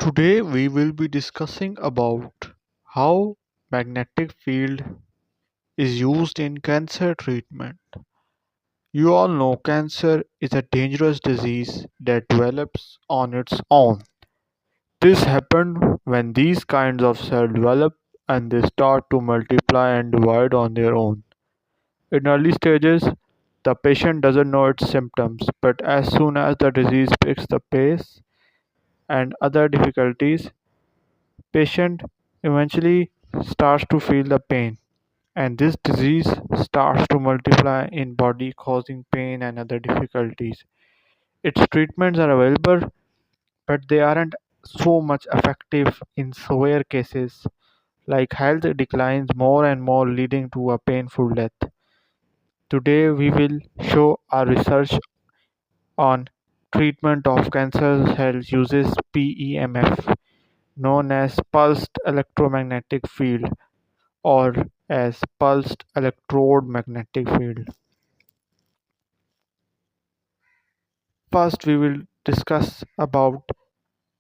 Today we will be discussing about how magnetic field is used in cancer treatment. You all know cancer is a dangerous disease that develops on its own. This happens when these kinds of cells develop and they start to multiply and divide on their own. In early stages, the patient doesn't know its symptoms, but as soon as the disease picks the pace and other difficulties, patient eventually starts to feel the pain, and this disease starts to multiply in body, causing pain and other difficulties. Its treatments are available, but they aren't so much effective in severe cases, like health declines more and more, leading to a painful death. Today we will show our research on treatment of cancer cells uses PEMF, known as pulsed electromagnetic field, or as pulsed electrode magnetic field. First, we will discuss about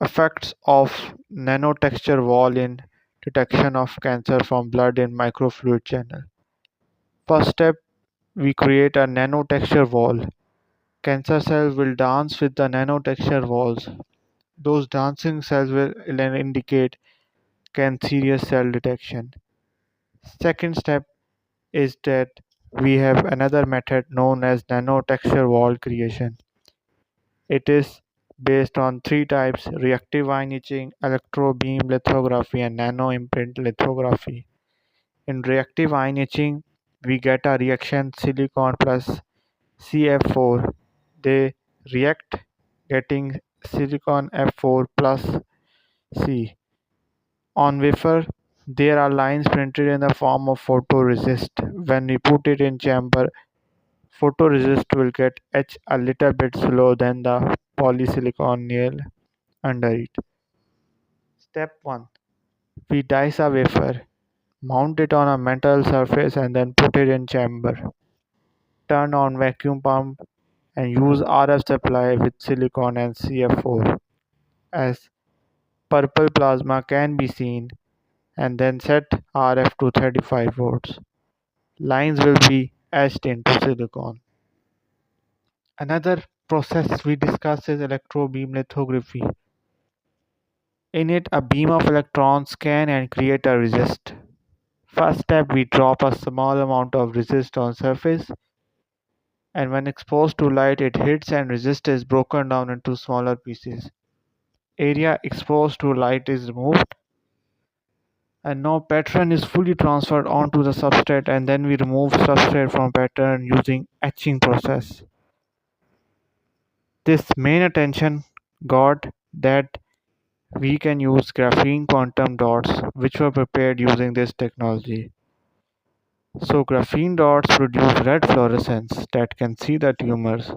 effects of nanotexture wall in detection of cancer from blood in microfluid channel. First step, we create a nanotexture wall. Cancer cells will dance with the nanotexture walls. Those dancing cells will then indicate cancerous cell detection. Second step is that we have another method known as nanotexture wall creation. It is based on three types: reactive ion etching, electrobeam lithography, and nanoimprint lithography. In reactive ion etching, we get a reaction silicon plus CF4. They react getting silicon F4 plus C. On wafer, there are lines printed in the form of photoresist. When we put it in chamber, photoresist will get etched a little bit slower than the polysilicon nail under it. Step 1. We dice a wafer, mount it on a metal surface and then put it in chamber. Turn on vacuum pump and use RF supply with silicon and CF4 as purple plasma can be seen, and then set RF to 35 volts. Lines will be etched into silicon. Another process we discuss is electrobeam lithography. In it, a beam of electrons scan and create a resist. First step, we drop a small amount of resist on surface, and when exposed to light it hits and resist is broken down into smaller pieces. Area exposed to light is removed, and now pattern is fully transferred onto the substrate, and then we remove substrate from pattern using etching process. This main attention got that we can use graphene quantum dots which were prepared using this technology. So graphene dots produce red fluorescence that can see the tumors.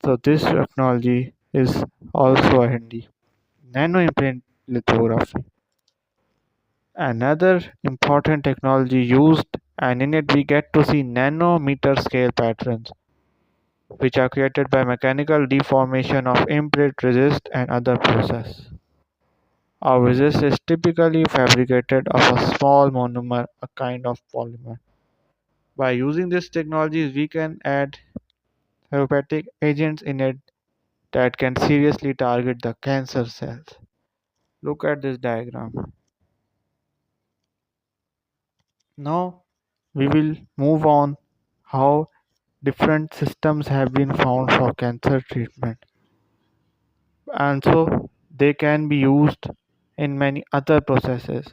So this technology is also handy. Nanoimprint lithography. Another important technology used, and in it we get to see nanometer scale patterns which are created by mechanical deformation of imprint resist and other process. Our resist is typically fabricated of a small monomer, a kind of polymer. By using this technology, we can add therapeutic agents in it that can seriously target the cancer cells. Look at this diagram. Now we will move on how different systems have been found for cancer treatment, and so they can be used in many other processes.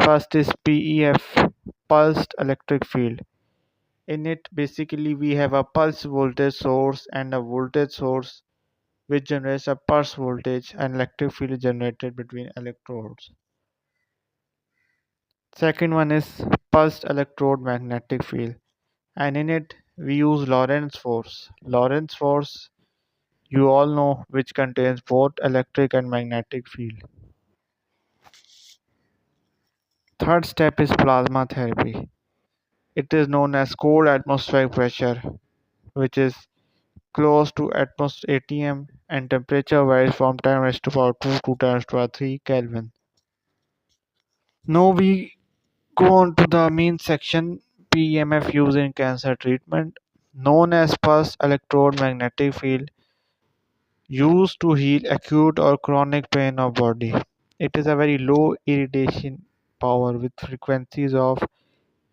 First is PEF, pulsed electric field. In it, basically, we have a pulse voltage source and a voltage source which generates a pulse voltage, and electric field is generated between electrodes. Second one is pulsed electrode magnetic field, and in it we use Lorentz force. Lorentz force, you all know, which contains both electric and magnetic field. Third step is plasma therapy. It is known as cold atmospheric pressure, which is close to atmosphere ATM, and temperature varies from 10 raised to power 2 to 10 raised to power 3 Kelvin. Now we go on to the main section, PEMF used in cancer treatment, known as pulsed electromagnetic field, used to heal acute or chronic pain of body. It is a very low irradiation power with frequencies of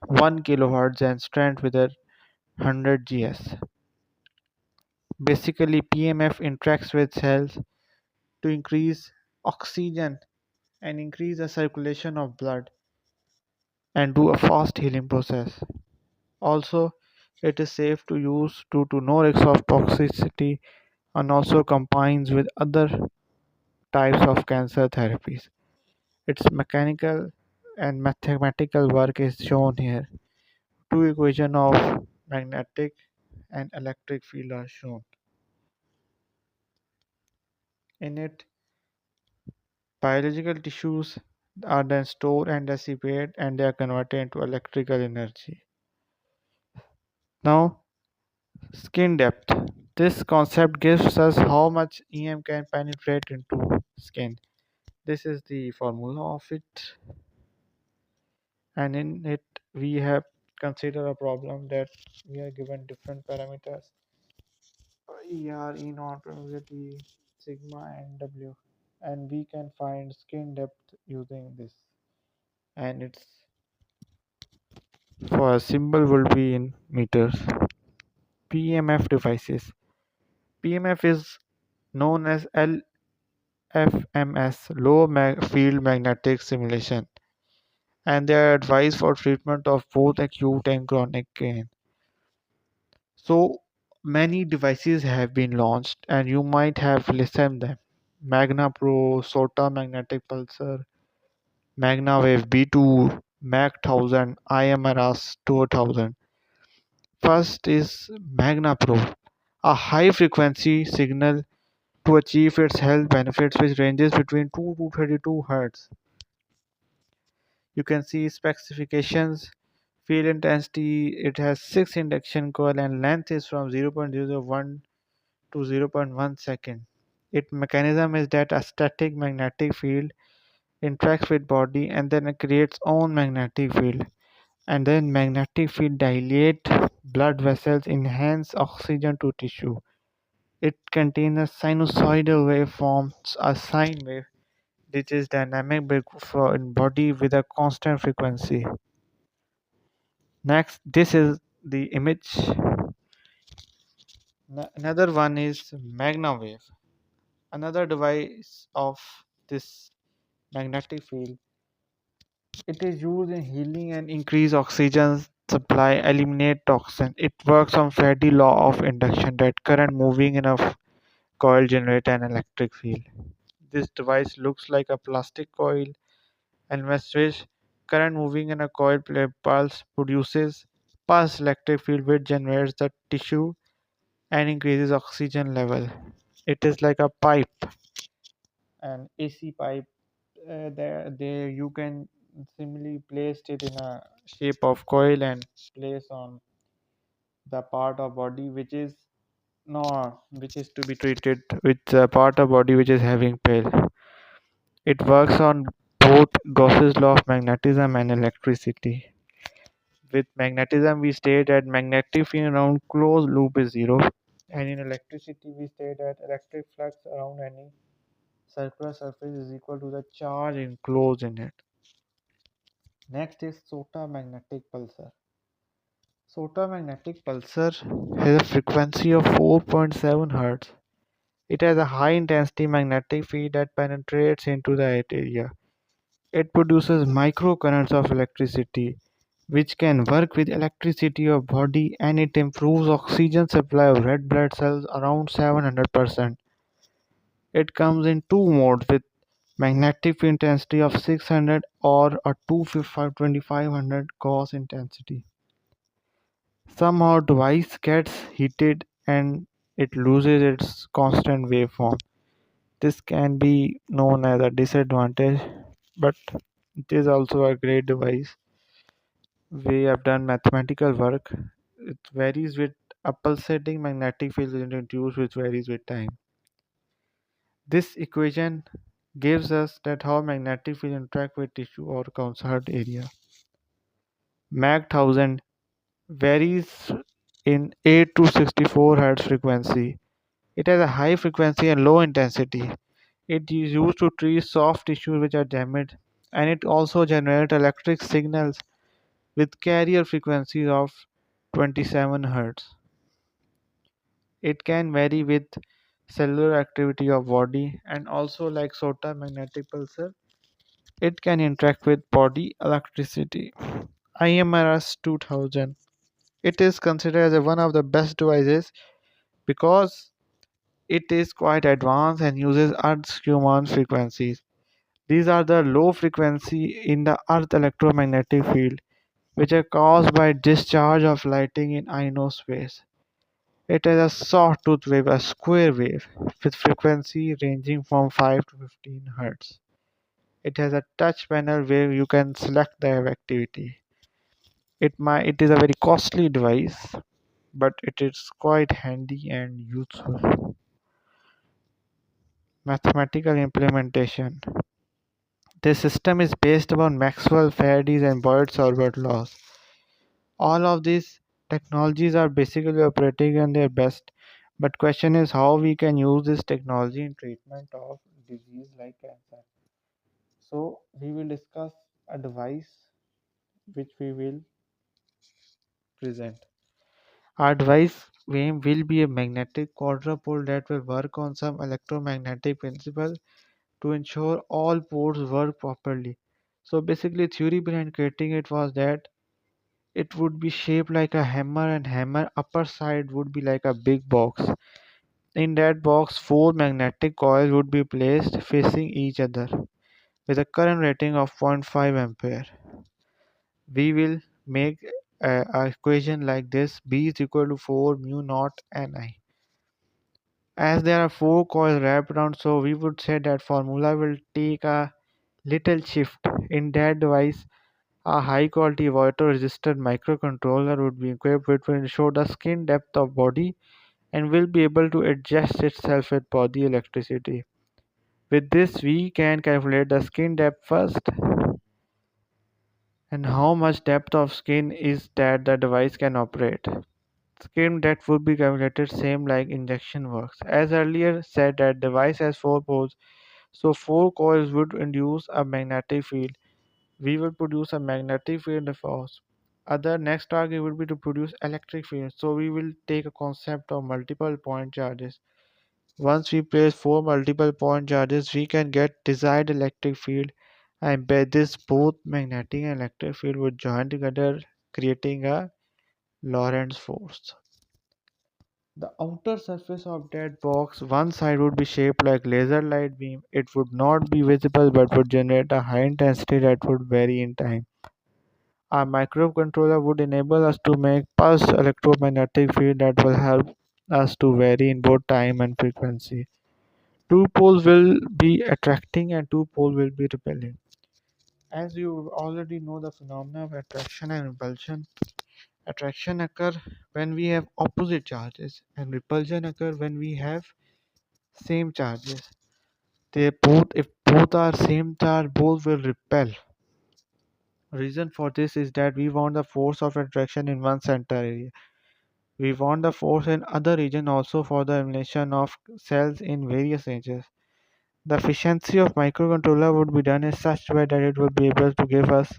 1 kHz and strength with a 100 Gs. Basically, PMF interacts with cells to increase oxygen and increase the circulation of blood and do a fast healing process. Also, it is safe to use due to no risk of toxicity and also combines with other types of cancer therapies. Its mechanical and mathematical work is shown here. Two equations of magnetic and electric field are shown. In it, biological tissues are then stored and dissipated and they are converted into electrical energy. Now, skin depth. This concept gives us how much EM can penetrate into skin. This is the formula of it, and in it we have considered a problem that we are given different parameters ER, E naught, velocity, sigma, and W, and we can find skin depth using this. And its for a symbol will be in meters. PMF devices. PMF is known as LFMS, field magnetic simulation, and they are advised for treatment of both acute and chronic pain. So many devices have been launched, and you might have listened them. Magna Pro, SOTA magnetic pulsar, MagnaWave B2, Mag 1000, IMRS 2000. First is Magna Pro, a high frequency signal to achieve its health benefits, which ranges between 2 to 32 Hz. You can see specifications, field intensity, it has 6 induction coil and length is from 0.001 to zero point 0.1 second. Its mechanism is that a static magnetic field interacts with body and then it creates own magnetic field, and then magnetic field dilate blood vessels, enhance oxygen to tissue. It contains a sinusoidal waveform, a sine wave, which is dynamic for in body with a constant frequency. Next, this is the image. Another one is magna wave, another device of this magnetic field. It is used in healing and increase oxygen supply, eliminate toxin. It works on Faraday law of induction that current moving in a coil generate an electric field. This device looks like a plastic coil, and when switch current moving in a coil pulse produces pulse electric field which generates the tissue and increases oxygen level. It is like a pipe, an AC pipe. There you can simply place it in a shape of coil and place on the part of body which is no which is to be treated with the part of body which is having pain. It works on both Gauss's law of magnetism and electricity. With magnetism, we state that magnetic field around closed loop is zero, and in electricity, we state that electric flux around any circular surface is equal to the charge enclosed in it. Next is SOTA magnetic pulsar. SOTA magnetic pulsar has a frequency of 4.7 Hz. It has a high intensity magnetic field that penetrates into the area. It produces microcurrents of electricity, which can work with electricity of body, and it improves oxygen supply of red blood cells around 700%. It comes in two modes with magnetic field intensity of 600 or a 2500 Gauss intensity. Somehow device gets heated and it loses its constant waveform. This can be known as a disadvantage, but it is also a great device. We have done mathematical work. It varies with a pulsating magnetic field is introduced which varies with time. This equation gives us that how magnetic field interact with tissue or concert area. Mach 1000 varies in 8 to 64 Hz frequency. It has a high frequency and low intensity. It is used to treat soft tissues which are damaged, and it also generates electric signals with carrier frequencies of 27 Hz. It can vary with cellular activity of body, and also like SOTA magnetic pulsar, it can interact with body electricity. IMRS 2000. It is considered as one of the best devices because it is quite advanced and uses Earth's human frequencies. These are the low frequency in the Earth electromagnetic field, which are caused by discharge of lighting in ionospace. It is a sawtooth wave, a square wave, with frequency ranging from 5 to 15 Hz. It has a touch panel where you can select the activity. It is a very costly device, but it is quite handy and useful. Mathematical implementation. This system is based upon Maxwell, Faraday's and Boyd-Solbert laws. All of these technologies are basically operating on their best, but question is how we can use this technology in treatment of disease like cancer. So we will discuss a device which we will present. Our device name will be a magnetic quadrupole that will work on some electromagnetic principle to ensure all ports work properly. So basically theory behind creating it was that it would be shaped like a hammer and hammer upper side would be like a big box. In that box, four magnetic coils would be placed facing each other with a current rating of 0.5 ampere. We will make a equation like this: B is equal to 4 mu naught Ni. As there are four coils wrapped around, so we would say that formula will take a little shift. In that device, a high quality water resistant microcontroller would be equipped which will ensure the skin depth of body and will be able to adjust itself with body electricity. With this, we can calculate the skin depth first and how much depth of skin is that the device can operate. Skin depth would be calculated same like injection works. As earlier said that device has four poles, so four coils would induce a magnetic field. We will produce a magnetic field in the force. Other next target would be to produce electric field. So we will take a concept of multiple point charges. Once we place four multiple point charges, we can get desired electric field, and by this both magnetic and electric field would join together creating a Lorentz force. The outer surface of that box, one side would be shaped like laser light beam. It would not be visible but would generate a high intensity that would vary in time. Our microcontroller would enable us to make pulsed electromagnetic field that will help us to vary in both time and frequency. Two poles will be attracting and two poles will be repelling. As you already know the phenomena of attraction and repulsion, attraction occur when we have opposite charges and repulsion occur when we have same charges. They both if both are same charge, both will repel. Reason for this is that we want the force of attraction in one center area. We want the force in other region also for the elimination of cells in various ranges. The efficiency of microcontroller would be done in such way that it would be able to give us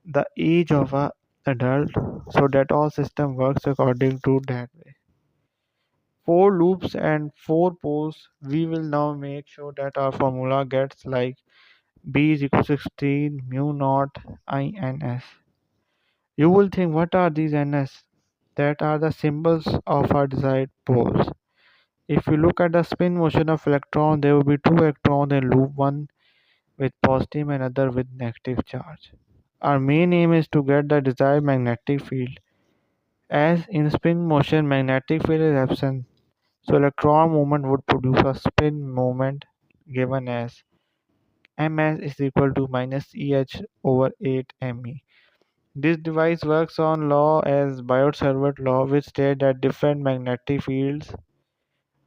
the age of a adult so that all system works according to that way. Four loops and four poles. We will now make sure that our formula gets like B is equal to 16 mu naught INS. You will think what are these NS? That are the symbols of our desired poles. If you look at the spin motion of electron, there will be two electrons in loop, one with positive and other with negative charge. Our main aim is to get the desired magnetic field. As in spin motion, magnetic field is absent, so electron movement would produce a spin moment given as ms is equal to minus eh over 8 me. This device works on law as Biot-Savart law, which states that different magnetic fields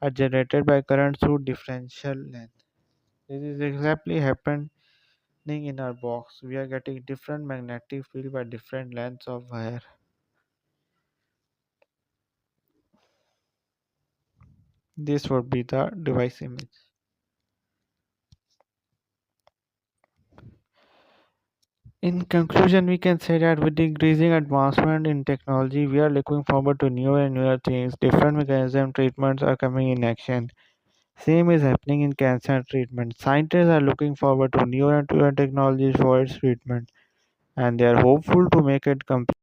are generated by current through differential length. This is exactly happening in our box. We are getting different magnetic field by different lengths of wire. This would be the device image. In conclusion, we can say that with the increasing advancement in technology, we are looking forward to newer and newer things. Different mechanism treatments are coming in action. Same is happening in cancer treatment. Scientists are looking forward to newer and newer technologies for its treatment, and they are hopeful to make it complete.